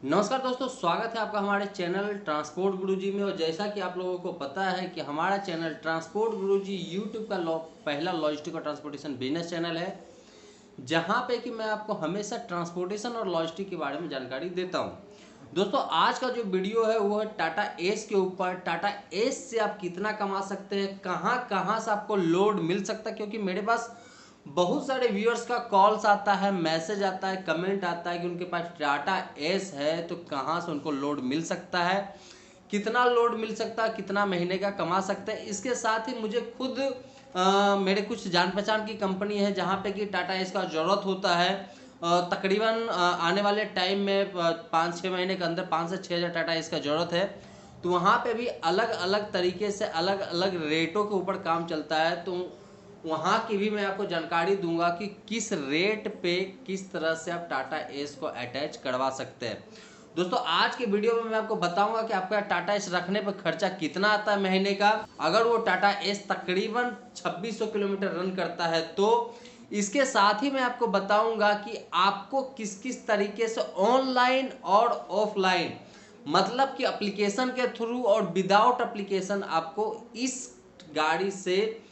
नमस्कार दोस्तों, स्वागत है आपका हमारे चैनल ट्रांसपोर्ट गुरुजी में। और जैसा कि आप लोगों को पता है कि हमारा चैनल ट्रांसपोर्ट गुरुजी यूट्यूब का पहला लॉजिस्टिक और ट्रांसपोर्टेशन बिजनेस चैनल है, जहां पे कि मैं आपको हमेशा ट्रांसपोर्टेशन और लॉजिस्टिक के बारे में जानकारी देता हूं। दोस्तों, आज का जो वीडियो है वो है टाटा एस के ऊपर। टाटा एस से आप कितना कमा सकते हैं, कहां कहां से आपको लोड मिल सकता है, क्योंकि मेरे पास बहुत सारे व्यूअर्स का कॉल्स आता है, मैसेज आता है, कमेंट आता है कि उनके पास टाटा एस है तो कहाँ से उनको लोड मिल सकता है, कितना लोड मिल सकता है, कितना महीने का कमा सकते हैं। इसके साथ ही मुझे खुद मेरे कुछ जान पहचान की कंपनी है जहाँ पे कि टाटा एस का ज़रूरत होता है। तकरीबन आने वाले टाइम में 5-6 महीने के अंदर 5 से 6 हज़ार टाटा एस का ज़रूरत है। तो वहाँ पे भी अलग अलग तरीके से अलग अलग रेटों के ऊपर काम चलता है। तो वहाँ की भी मैं आपको जानकारी दूंगा कि किस रेट पे किस तरह से आप टाटा एस को अटैच करवा सकते हैं। दोस्तों, आज के वीडियो में मैं आपको बताऊंगा कि आपका टाटा एस रखने पर खर्चा कितना आता है महीने का। अगर वो टाटा एस तकरीबन 2600 किलोमीटर रन करता है तो इसके साथ ही मैं आपको बताऊंगा कि आपको किस किस तरीके से ऑनलाइन और ऑफलाइन, मतलब कि एप्लीकेशन के थ्रू और विदाउट एप्लीकेशन, आपको इस गाड़ी से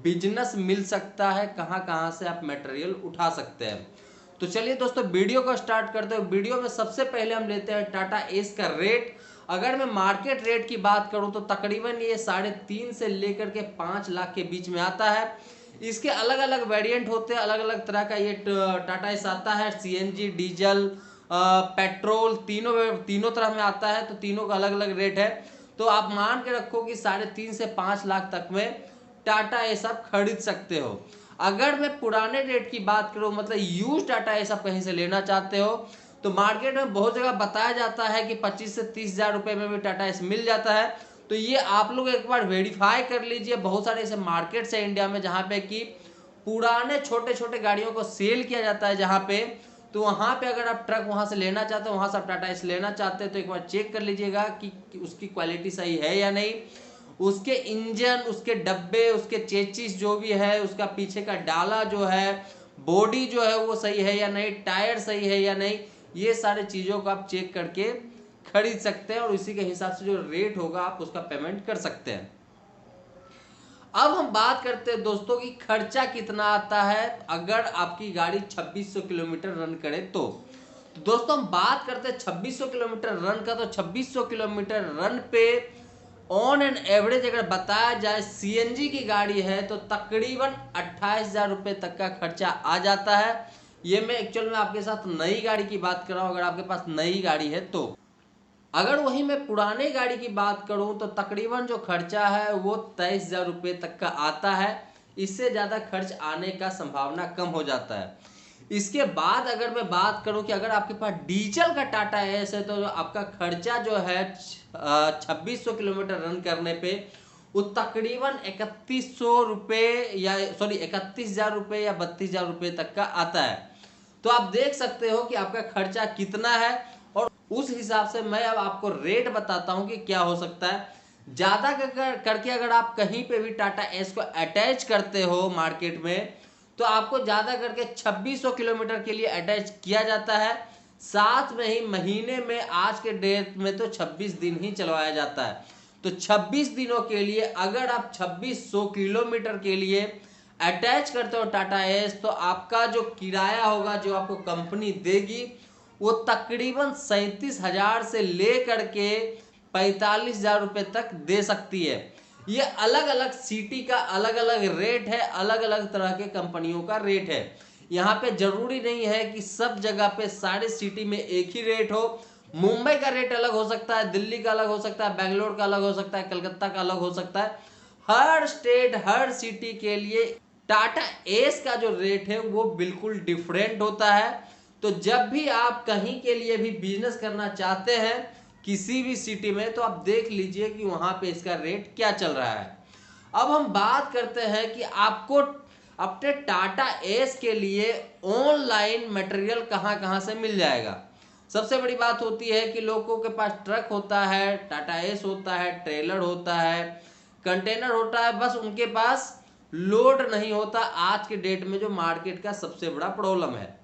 बिजनेस मिल सकता है, कहां कहां से आप मटेरियल उठा सकते हैं। तो चलिए दोस्तों, वीडियो को स्टार्ट करते हैं। वीडियो में सबसे पहले हम लेते हैं टाटा एस का रेट। अगर मैं मार्केट रेट की बात करूं तो तकरीबन ये 3.5 से लेकर के 5 लाख के बीच में आता है। इसके अलग अलग वेरिएंट होते हैं, अलग अलग तरह का ये टाटा एस आता है। सीएनजी, डीजल, पेट्रोल, तीनों तरह में आता है। तो तीनों का अलग अलग रेट है। तो आप मान के रखो कि 3.5 से 5 लाख तक में टाटा एस आप खरीद सकते हो। अगर मैं पुराने रेट की बात करूं, मतलब यूज टाटा एस आप कहीं से लेना चाहते हो, तो मार्केट में बहुत जगह बताया जाता है कि 25 से 30 हज़ार रुपए में भी टाटा एस मिल जाता है। तो ये आप लोग एक बार वेरीफाई कर लीजिए। बहुत सारे ऐसे मार्केट्स है इंडिया में जहाँ पे कि पुराने छोटे छोटे गाड़ियों को सेल किया जाता है, जहाँ पे तो वहाँ पे अगर आप ट्रक वहाँ से लेना चाहते हो, वहाँ से आप टाटा एस लेना चाहते हैं, तो एक बार चेक कर लीजिएगा कि उसकी क्वालिटी सही है या नहीं। उसके इंजन, उसके डब्बे, उसके चेचिस जो भी है, उसका पीछे का डाला जो है, बॉडी जो है वो सही है या नहीं, टायर सही है या नहीं, ये सारे चीज़ों को आप चेक करके खरीद सकते हैं। और इसी के हिसाब से जो रेट होगा आप उसका पेमेंट कर सकते हैं। अब हम बात करते हैं दोस्तों कि खर्चा कितना आता है अगर आपकी गाड़ी 2600 किलोमीटर रन करे तो। दोस्तों, हम बात करते हैं 2600 किलोमीटर रन का। तो 2600 किलोमीटर रन पे ऑन एन एवरेज अगर बताया जाए, सीएनजी की गाड़ी है तो तकरीबन 28,000 रुपये तक का खर्चा आ जाता है। ये मैं एक्चुअल में आपके साथ नई गाड़ी की बात कर रहा हूँ, अगर आपके पास नई गाड़ी है तो। अगर वही मैं पुराने गाड़ी की बात करूं तो तकरीबन जो खर्चा है वो 23,000 रुपये तक का आता है। इससे ज़्यादा खर्च आने का संभावना कम हो जाता है। इसके बाद अगर मैं बात करूं कि अगर आपके पास डीजल का टाटा एस है तो आपका खर्चा जो है 2600 किलोमीटर रन करने पे वो तकरीबन 3100 रुपये या 31,000 रुपये या 32,000 रुपये तक का आता है। तो आप देख सकते हो कि आपका खर्चा कितना है, और उस हिसाब से मैं अब आपको रेट बताता हूं कि क्या हो सकता है। ज़्यादा करके अगर आप कहीं पे भी टाटा एस को अटैच करते हो मार्केट में, तो आपको ज़्यादा करके 2600 किलोमीटर के लिए अटैच किया जाता है। साथ में ही महीने में आज के डेट में तो 26 दिन ही चलवाया जाता है। तो 26 दिनों के लिए अगर आप 2600 किलोमीटर के लिए अटैच करते हो टाटा एस, तो आपका जो किराया होगा जो आपको कंपनी देगी वो तकरीबन 37,000 से लेकर के 45,000 रुपये तक दे सकती है। ये अलग अलग सिटी का अलग अलग रेट है, अलग अलग तरह के कंपनियों का रेट है। यहाँ पे जरूरी नहीं है कि सब जगह पे सारे सिटी में एक ही रेट हो। मुंबई का रेट अलग हो सकता है, दिल्ली का अलग हो सकता है, बेंगलोर का अलग हो सकता है, कलकत्ता का अलग हो सकता है। हर स्टेट, हर सिटी के लिए टाटा एस का जो रेट है वो बिल्कुल डिफरेंट होता है। तो जब भी आप कहीं के लिए भी बिजनेस करना चाहते हैं किसी भी सिटी में, तो आप देख लीजिए कि वहां पे इसका रेट क्या चल रहा है। अब हम बात करते हैं कि आपको अपने टाटा एस के लिए ऑनलाइन मटेरियल कहां कहां से मिल जाएगा। सबसे बड़ी बात होती है कि लोगों के पास ट्रक होता है, टाटा एस होता है, ट्रेलर होता है, कंटेनर होता है, बस उनके पास लोड नहीं होता। आज के डेट में जो मार्केट का सबसे बड़ा प्रॉब्लम है।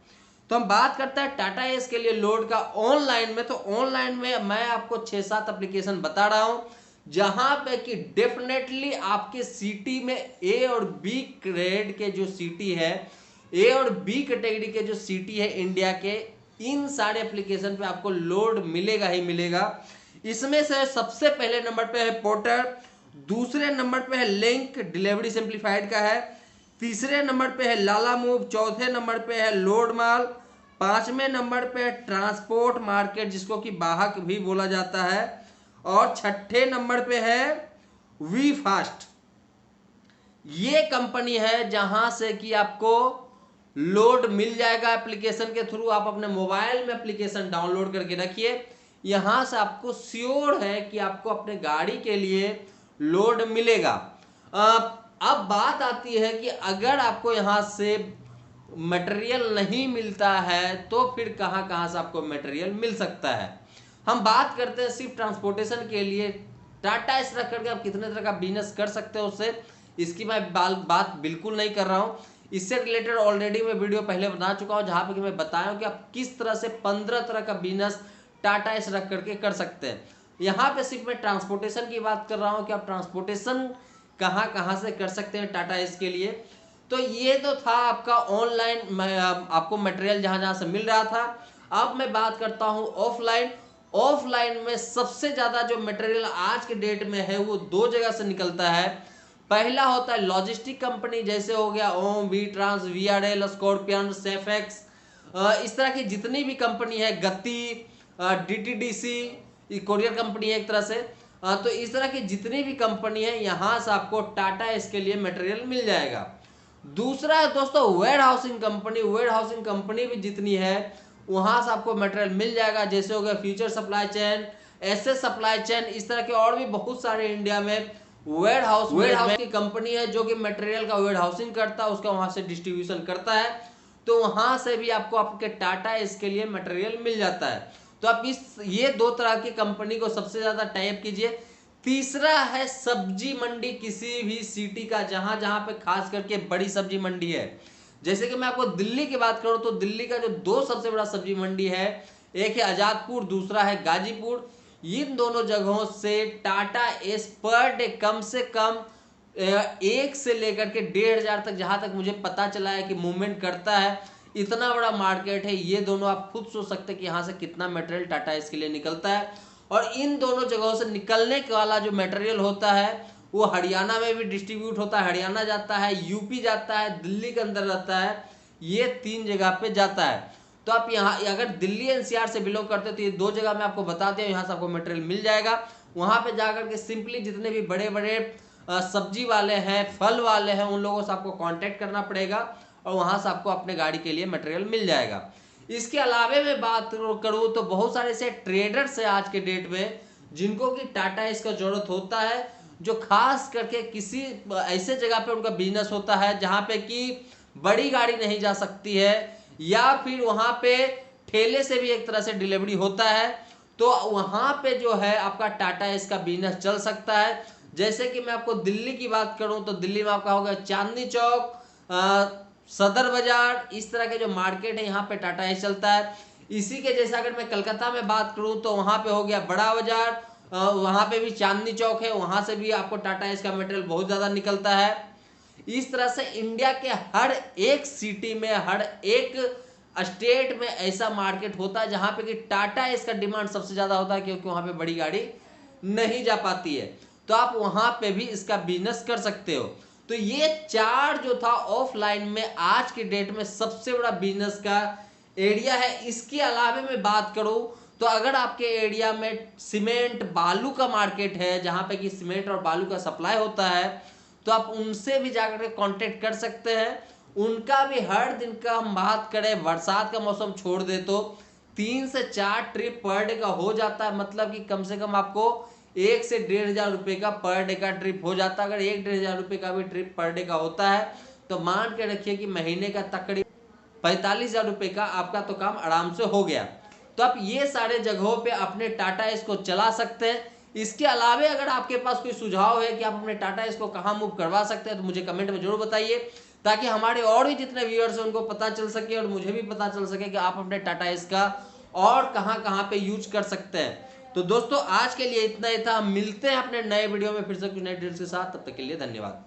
तो हम बात करते हैं टाटा एस के लिए लोड का ऑनलाइन में। तो ऑनलाइन में मैं आपको 6-7 एप्लीकेशन बता रहा हूं जहां पे कि डेफिनेटली आपके सिटी में ए और बी ग्रेड के जो सिटी है, ए और बी कैटेगरी के जो सिटी है इंडिया के, इन सारे एप्लीकेशन पे आपको लोड मिलेगा ही मिलेगा। इसमें से सबसे पहले नंबर पे है पोर्टर, दूसरे नंबर पे है लिंक डिलीवरी सिंप्लीफाइड का है, तीसरे नंबर पे है लाला मूव, चौथे नंबर पे है लोड माल, पांचवें नंबर पे है ट्रांसपोर्ट मार्केट जिसको कि वाहक भी बोला जाता है, और छठे नंबर पे है वी फास्ट। ये कंपनी है जहां से कि आपको लोड मिल जाएगा एप्लीकेशन के थ्रू। आप अपने मोबाइल में एप्लीकेशन डाउनलोड करके रखिए, यहां से आपको श्योर है कि आपको अपने गाड़ी के लिए लोड मिलेगा। अब बात आती है कि अगर आपको यहां से मटेरियल नहीं मिलता है तो फिर कहां कहां से आपको मटेरियल मिल सकता है। हम बात करते हैं सिर्फ ट्रांसपोर्टेशन के लिए टाटा एस रख करके आप कितने तरह का बिजनेस कर सकते हो, उससे इसकी मैं बात बिल्कुल नहीं कर रहा हूं। इससे रिलेटेड ऑलरेडी मैं वीडियो पहले बना चुका हूं जहां पे कि मैं बताया हूं कि आप किस तरह से 15 तरह का बिजनेस टाटा एस रख करके कर सकते हैं। यहाँ पे सिर्फ मैं ट्रांसपोर्टेशन की बात कर रहा हूँ कि आप ट्रांसपोर्टेशन कहाँ कहाँ से कर सकते हैं टाटा एस के लिए। तो ये तो था आपका ऑनलाइन आपको मटेरियल जहाँ जहाँ से मिल रहा था। अब मैं बात करता हूँ ऑफलाइन। ऑफलाइन में सबसे ज़्यादा जो मटेरियल आज के डेट में है वो दो जगह से निकलता है। पहला होता है लॉजिस्टिक कंपनी, जैसे हो गया ओम, वी ट्रांस, VRL, स्कॉर्पियन, सेफेक्स, इस तरह की जितनी भी कंपनी है, गति, DTDC कोरियर कंपनी है एक तरह से। तो इस तरह की जितनी भी कंपनी है यहाँ से आपको टाटा इसके लिए मटेरियल मिल जाएगा। दूसरा है दोस्तों warehousing company. Warehousing company भी जितनी है वहाँ से आपको मटेरियल मिल जाएगा, जैसे हो गया future supply chain, SS supply chain, इस तरह के और भी बहुत सारे इंडिया में वेयर हाउस की कंपनी है जो कि मटेरियल का वेयर हाउसिंग करता है, उसका वहाँ से डिस्ट्रीब्यूशन करता है। तो वहाँ से भी आपको आपके टाटा इसके लिए मटेरियल मिल जाता है। तो आप ये दो तरह की कंपनी को सबसे ज्यादा टाइप कीजिए। तीसरा है सब्जी मंडी, किसी भी सिटी का जहां जहां पे खास करके बड़ी सब्जी मंडी है। जैसे कि मैं आपको दिल्ली की बात करूं तो दिल्ली का जो दो सबसे बड़ा सब्जी मंडी है, एक है आजादपुर, दूसरा है गाजीपुर। इन दोनों जगहों से टाटा एस पर डे कम से कम 1 से लेकर के 1,500 तक, जहां तक मुझे पता चला है कि मूवमेंट करता है। इतना बड़ा मार्केट है, ये दोनों आप खुद सोच सकते हैं कि यहाँ से कितना मटेरियल टाटा इसके लिए निकलता है। और इन दोनों जगहों से निकलने वाला जो मटेरियल होता है वो हरियाणा में भी डिस्ट्रीब्यूट होता है, हरियाणा जाता है, यूपी जाता है, दिल्ली के अंदर रहता है, ये 3 जगह पे जाता है। तो आप यहाँ अगर दिल्ली NCR से बिलोंग करते हो तो ये 2 जगह मैं आपको बता दिया, यहाँ से आपको मटेरियल मिल जाएगा। वहाँ पे जाकर के सिंपली जितने भी बड़े बड़े सब्जी वाले हैं, फल वाले हैं, उन लोगों से आपको कॉन्टेक्ट करना पड़ेगा और वहां से आपको अपने गाड़ी के लिए मटेरियल मिल जाएगा। इसके अलावे मैं बात करूं तो बहुत सारे ऐसे ट्रेडर्स हैं आज के डेट में जिनको कि टाटा इसका जरूरत होता है, जो खास करके किसी ऐसे जगह पे उनका बिजनेस होता है जहां पे कि बड़ी गाड़ी नहीं जा सकती है, या फिर वहां पे ठेले से भी एक तरह से डिलीवरी होता है। तो वहां पे जो है आपका टाटा इसका बिजनेस चल सकता है। जैसे कि मैं आपको दिल्ली की बात करूं तो दिल्ली में आपका होगा चांदनी चौक, सदर बाजार, इस तरह के जो मार्केट है यहाँ पे टाटा एस चलता है। इसी के जैसे अगर मैं कलकत्ता में बात करूँ तो वहाँ पे हो गया बड़ा बाजार, वहाँ पे भी चांदनी चौक है, वहाँ से भी आपको टाटा एस का मटेरियल बहुत ज़्यादा निकलता है। इस तरह से इंडिया के हर एक सिटी में, हर एक स्टेट में ऐसा मार्केट होता है जहाँ पे कि टाटा एस का डिमांड सबसे ज़्यादा होता है, क्योंकि वहाँ पे बड़ी गाड़ी नहीं जा पाती है। तो आप वहाँ पे भी इसका बिजनेस कर सकते हो। तो ये 4 जो था ऑफलाइन में आज की डेट में सबसे बड़ा बिजनेस का एरिया है। इसके अलावे मैं बात करूं तो अगर आपके एरिया में सीमेंट बालू का मार्केट है, जहां पे कि सीमेंट और बालू का सप्लाई होता है, तो आप उनसे भी जाकर कांटेक्ट कर सकते हैं। उनका भी हर दिन का हम बात करें, बरसात का मौसम छोड़ दे तो 3 से 4 ट्रिप पर डे का हो जाता है। मतलब कि कम से कम आपको 1 से 1,500 रुपये का पर डे का ट्रिप हो जाता है। अगर 1-1,500 रुपये का भी ट्रिप पर डे का होता है तो मान के रखिए कि महीने का तकरीबन 45,000 रुपये का आपका तो काम आराम से हो गया। तो आप ये सारे जगहों पे अपने टाटा एस को चला सकते हैं। इसके अलावे अगर आपके पास कोई सुझाव है कि आप अपने टाटा एस को कहाँ मूव करवा सकते हैं तो मुझे कमेंट में जरूर बताइए। ताकि हमारे और भी जितने व्यूअर्स हैं उनको पता चल सके और मुझे भी पता चल सके कि आप अपने टाटा एस का और कहां पे यूज कर सकते हैं। तो दोस्तों आज के लिए इतना ही था, हम मिलते हैं अपने नए वीडियो में फिर से कुछ नए डिटेल्स के साथ, तब तक के लिए धन्यवाद।